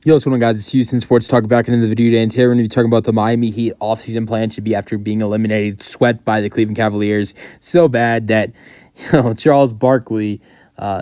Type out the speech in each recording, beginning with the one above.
Yo, what's going on, guys? It's Houston Sports Talk back into the video today, and today we're going to be talking about the Miami Heat offseason plan should be after being eliminated, swept by the Cleveland Cavaliers so bad that Charles Barkley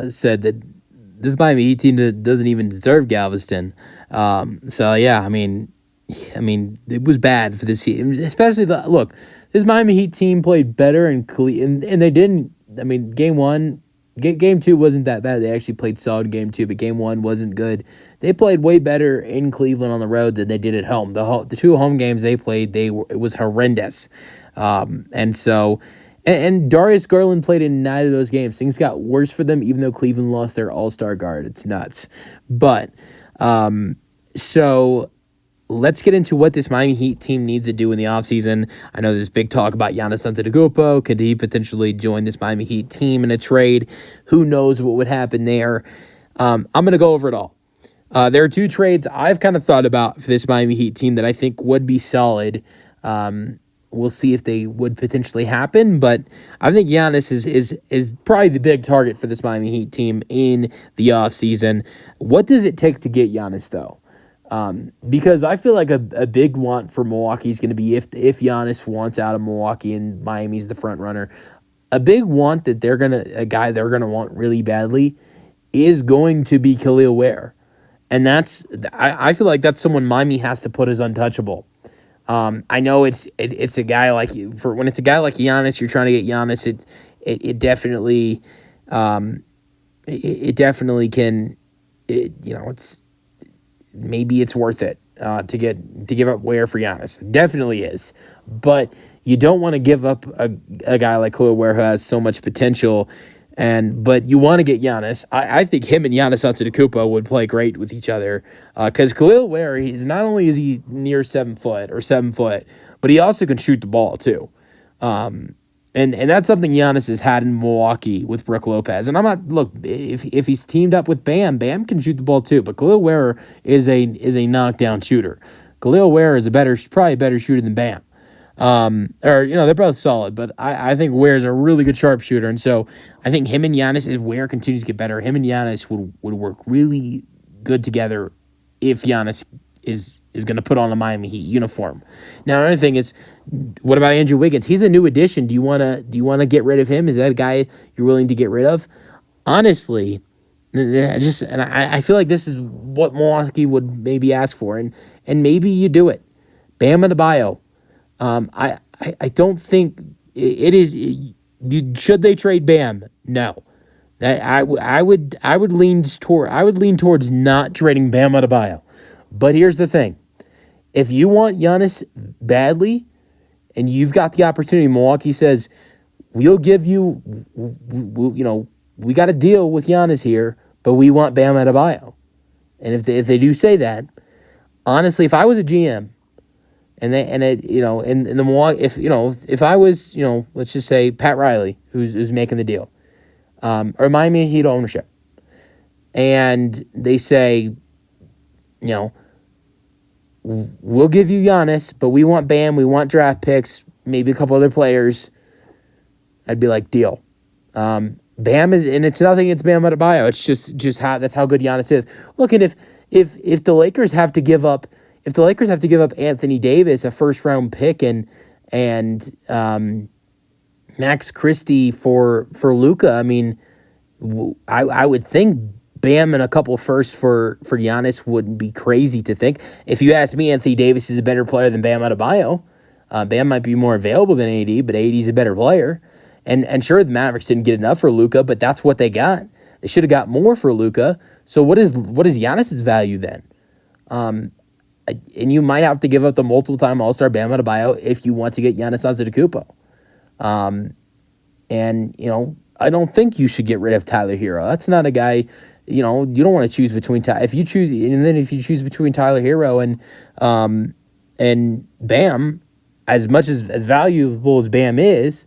said that this Miami Heat team doesn't even deserve Galveston. I mean, it was bad for this team, especially this Miami Heat team played better and they didn't. I mean, Game 2 wasn't that bad. They actually played solid Game 2, but Game 1 wasn't good. They played way better in Cleveland on the road than they did at home. The two home games they played, it was horrendous. And Darius Garland played in 9 of those games. Things got worse for them, even though Cleveland lost their all-star guard. It's nuts. But, let's get into what this Miami Heat team needs to do in the offseason. I know there's big talk about Giannis Antetokounmpo. Could he potentially join this Miami Heat team in a trade? Who knows what would happen there? I'm going to go over it all. There are 2 trades I've kind of thought about for this Miami Heat team that I think would be solid. We'll see if they would potentially happen, but I think Giannis is probably the big target for this Miami Heat team in the offseason. What does it take to get Giannis, though? Because I feel like a big want for Milwaukee is going to be if Giannis wants out of Milwaukee and Miami's the front runner, a big want that a guy they're gonna want really badly is going to be Khalil Ware, and I feel like that's someone Miami has to put as untouchable. I know it's a guy when it's a guy like Giannis, you're trying to get Giannis. It definitely can. Maybe it's worth it to give up Ware for Giannis. It definitely is. But you don't want to give up a guy like Khalil Ware who has so much potential, but you want to get Giannis. I think him and Giannis Antetokounmpo would play great with each other because Khalil Ware, he's not only is he near 7 foot, but he also can shoot the ball too. And that's something Giannis has had in Milwaukee with Brook Lopez. And if he's teamed up with Bam can shoot the ball too. But Khalil Ware is a knockdown shooter. Khalil Ware is probably a better shooter than Bam. They're both solid, but I think Ware is a really good sharpshooter. And so I think him and Giannis, if Ware continues to get better, him and Giannis would work really good together if Giannis is going to put on a Miami Heat uniform. Now, another thing is, what about Andrew Wiggins? He's a new addition. Do you want to get rid of him? Is that a guy you're willing to get rid of? Honestly, I feel like this is what Milwaukee would maybe ask for, and maybe you do it. Bam Adebayo. I don't think it is. Should they trade Bam? No. I would lean towards not trading Bam Adebayo. But here's the thing: if you want Giannis badly, and you've got the opportunity, Milwaukee says, we'll give you, we got a deal with Giannis here, but we want Bam Adebayo. And if they do say that, honestly, if I was a GM, in the Milwaukee, if I was, let's just say Pat Riley, who's making the deal, or Miami Heat ownership, and they say, we'll give you Giannis, but we want Bam, we want draft picks, maybe a couple other players, I'd be like, deal. Bam is, and it's nothing against Bam Adebayo. It's just that's how good Giannis is. Look, and if the Lakers have to give up, Anthony Davis, a first round pick, and Max Christie for Luka, I mean, I would think Bam and a couple firsts for Giannis wouldn't be crazy to think. If you ask me, Anthony Davis is a better player than Bam Adebayo. Bam might be more available than AD, but AD's a better player. And sure, the Mavericks didn't get enough for Luka, but that's what they got. They should have got more for Luka. So what is Giannis's value then? And you might have to give up the multiple-time All-Star Bam Adebayo if you want to get Giannis Antetokounmpo. I don't think you should get rid of Tyler Hero. That's not a guy. You don't want to choose between if you choose between Tyler Hero and Bam, as much as valuable as Bam is,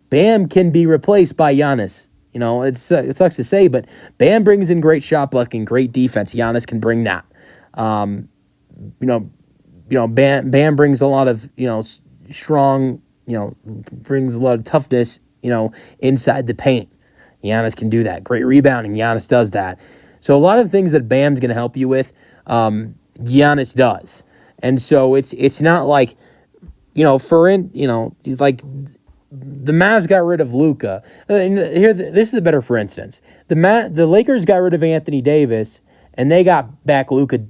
Bam can be replaced by Giannis. It sucks to say, but Bam brings in great shot blocking, great defense. Giannis can bring that. Bam brings a lot of strong, brings a lot of toughness, inside the paint. Giannis can do that. Great rebounding. Giannis does that. So a lot of things that Bam's going to help you with, Giannis does. And so it's not like, like the Mavs got rid of Luka. This is a better for instance. The Lakers got rid of Anthony Davis, and they got back Luka,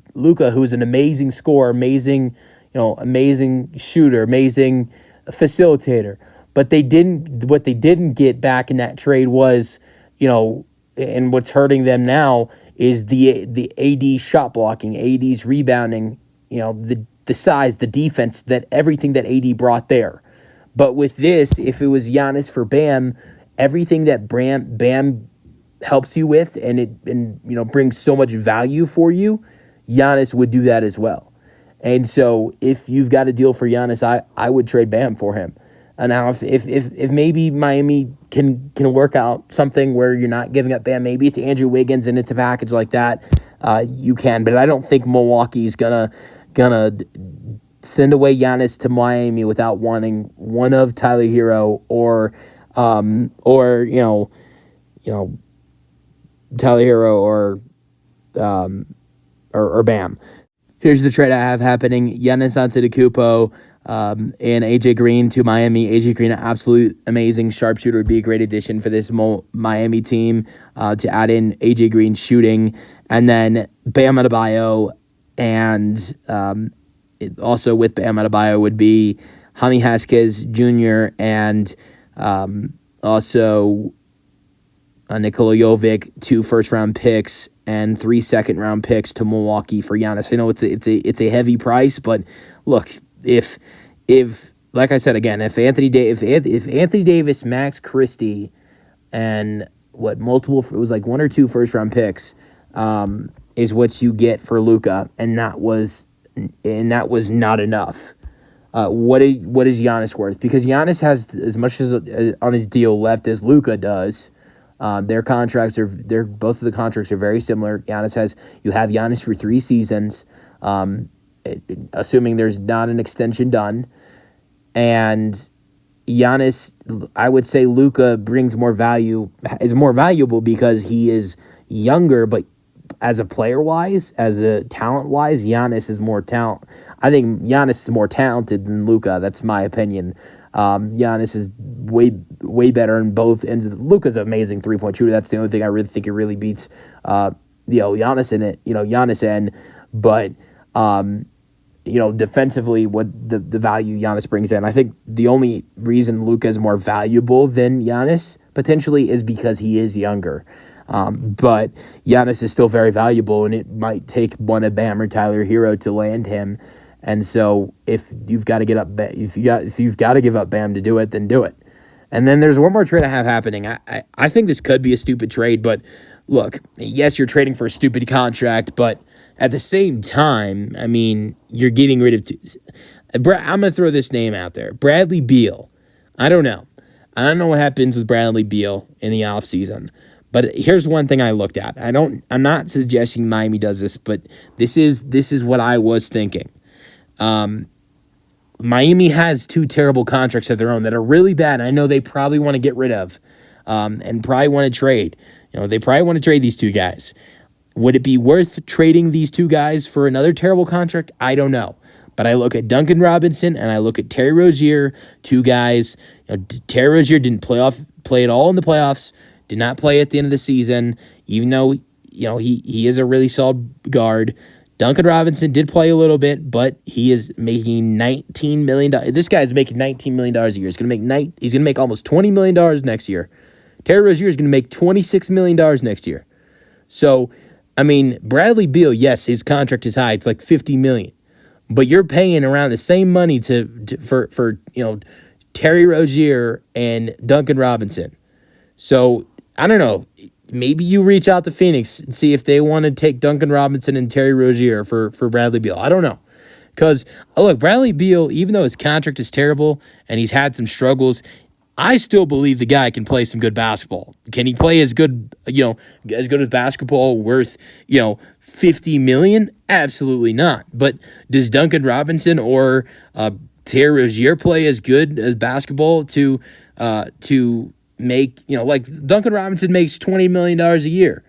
who's an amazing scorer, amazing shooter, amazing facilitator. But what they didn't get back in that trade was, and what's hurting them now is the AD shot blocking, AD's rebounding, the size, the defense, that everything that AD brought there. But with this, if it was Giannis for Bam, everything that Bam helps you with and brings so much value for you, Giannis would do that as well. And so if you've got a deal for Giannis, I would trade Bam for him. And now if maybe Miami can work out something where you're not giving up Bam, maybe it's Andrew Wiggins and it's a package like that, you can. But I don't think Milwaukee's gonna send away Giannis to Miami without wanting one of Tyler Hero or Tyler Hero or Bam. Here's the trade I have happening: Giannis Antetokounmpo and AJ Green to Miami. AJ Green, an absolute amazing sharpshooter, would be a great addition for this Miami team to add in AJ Green shooting, and then Bam Adebayo, and also with Bam Adebayo would be Jaime Jaquez Jr. and also Nikola Jovic, 2 first-round picks and 3 second-round picks to Milwaukee for Giannis. I know it's a heavy price, but look, if like I said again, if Anthony Davis, Max Christie, and it was like 1 or 2 first-round picks, is what you get for Luka, and that was not enough. What is Giannis worth? Because Giannis has as much as on his deal left as Luka does. Both of the contracts are very similar. You have Giannis for 3 seasons, assuming there's not an extension done. And Giannis, I would say Luka is more valuable because he is younger, but as a player-wise, as a talent-wise, Giannis is more talent. I think Giannis is more talented than Luka. That's my opinion. Giannis is way better in both ends. Luka's an amazing 3-point shooter. That's the only thing I really think it really beats Giannis in it. Giannis in, but defensively, what the value Giannis brings in. I think the only reason Luka is more valuable than Giannis potentially is because he is younger. But Giannis is still very valuable, and it might take one of Bam or Tyler Hero to land him. And so if you've got to give up Bam to do it, then do it. And then there's one more trade I have happening. I think this could be a stupid trade, but look, yes, you're trading for a stupid contract, but at the same time, I mean, you're getting rid of I'm going to throw this name out there. Bradley Beal. I don't know what happens with Bradley Beal in the offseason. But here's one thing I looked at. I'm not suggesting Miami does this, but this is what I was thinking. Miami has 2 terrible contracts of their own that are really bad. I know they probably want to get rid of, and probably want to trade. They probably want to trade these 2 guys. Would it be worth trading these 2 guys for another terrible contract? I don't know. But I look at Duncan Robinson and I look at Terry Rozier, 2 guys. Terry Rozier didn't play at all in the playoffs. Did not play at the end of the season, even though he is a really solid guard. Duncan Robinson did play a little bit, but he is making $19 million. This guy is making $19 million a year. He's going to make almost $20 million next year. Terry Rozier is going to make $26 million next year. So, I mean, Bradley Beal, yes, his contract is high. It's like $50 million. But you're paying around the same money for Terry Rozier and Duncan Robinson. So, I don't know. Maybe you reach out to Phoenix and see if they want to take Duncan Robinson and Terry Rozier for Bradley Beal. I don't know. Because, look, Bradley Beal, even though his contract is terrible and he's had some struggles, I still believe the guy can play some good basketball. Can he play as good as basketball worth, $50 million? Absolutely not. But does Duncan Robinson or Terry Rozier play as good as basketball to make, like Duncan Robinson makes $20 million a year.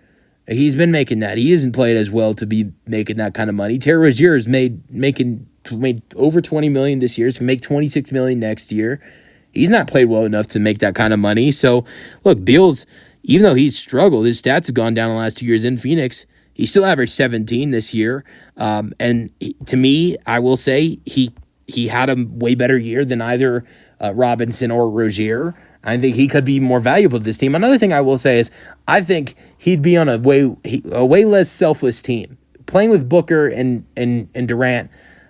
He's been making that. He hasn't played as well to be making that kind of money. Terry Rozier is made over $20 million this year. To make $26 million next year. He's not played well enough to make that kind of money. So, look, Beal's, even though he's struggled, his stats have gone down the last 2 years in Phoenix. He still averaged 17 this year. And to me, I will say he had a way better year than either Robinson or Rozier. I think he could be more valuable to this team. Another thing I will say is I think he'd be on a way less selfless team. Playing with Booker and Durant.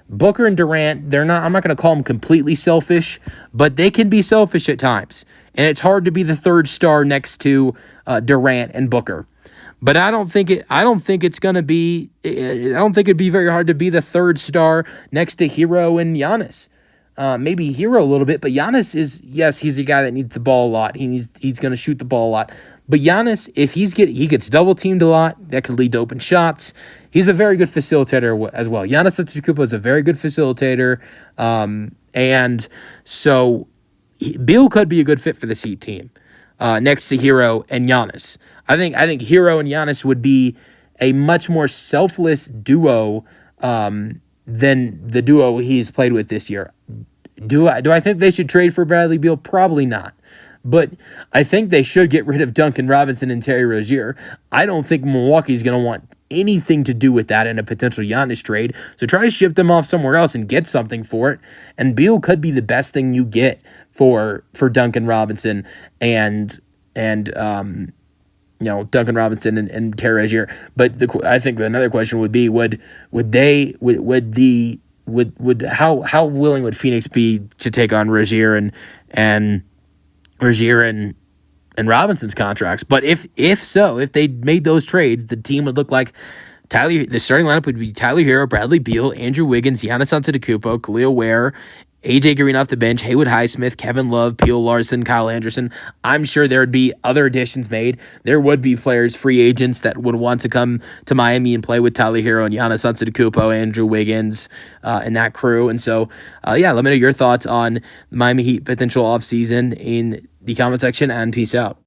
Booker and Durant, they're not. I'm not going to call them completely selfish, but they can be selfish at times, and it's hard to be the third star next to Durant and Booker. But I don't think it's going to be. I don't think it'd be very hard to be the third star next to Hero and Giannis. Maybe Hero a little bit, but Giannis is, yes, he's a guy that needs the ball a lot. He's going to shoot the ball a lot. But Giannis, if he gets double teamed a lot, that could lead to open shots. He's a very good facilitator as well. Giannis Antetokounmpo is a very good facilitator, and so Beal could be a good fit for this Heat team next to Hero and Giannis. I think Hero and Giannis would be a much more selfless duo than the duo he's played with this year. Do I think they should trade for Bradley Beal? Probably not. But I think they should get rid of Duncan Robinson and Terry Rozier. I don't think Milwaukee's going to want anything to do with that in a potential Giannis trade. So try to ship them off somewhere else and get something for it. And Beal could be the best thing you get for Duncan Robinson and Duncan Robinson and Terry Rozier. But I think another question would be how willing would Phoenix be to take on Rozier and Robinson's contracts? But if they made those trades, the team would look like the starting lineup would be Tyler Hero, Bradley Beal, Andrew Wiggins, Giannis Antetokounmpo, Khalil Ware, AJ Green off the bench, Haywood Highsmith, Kevin Love, Peel Larson, Kyle Anderson. I'm sure there would be other additions made. There would be players, free agents that would want to come to Miami and play with Tyler Hero and Giannis Antetokounmpo, Andrew Wiggins, and that crew. And so, let me know your thoughts on Miami Heat potential offseason in the comment section, and peace out.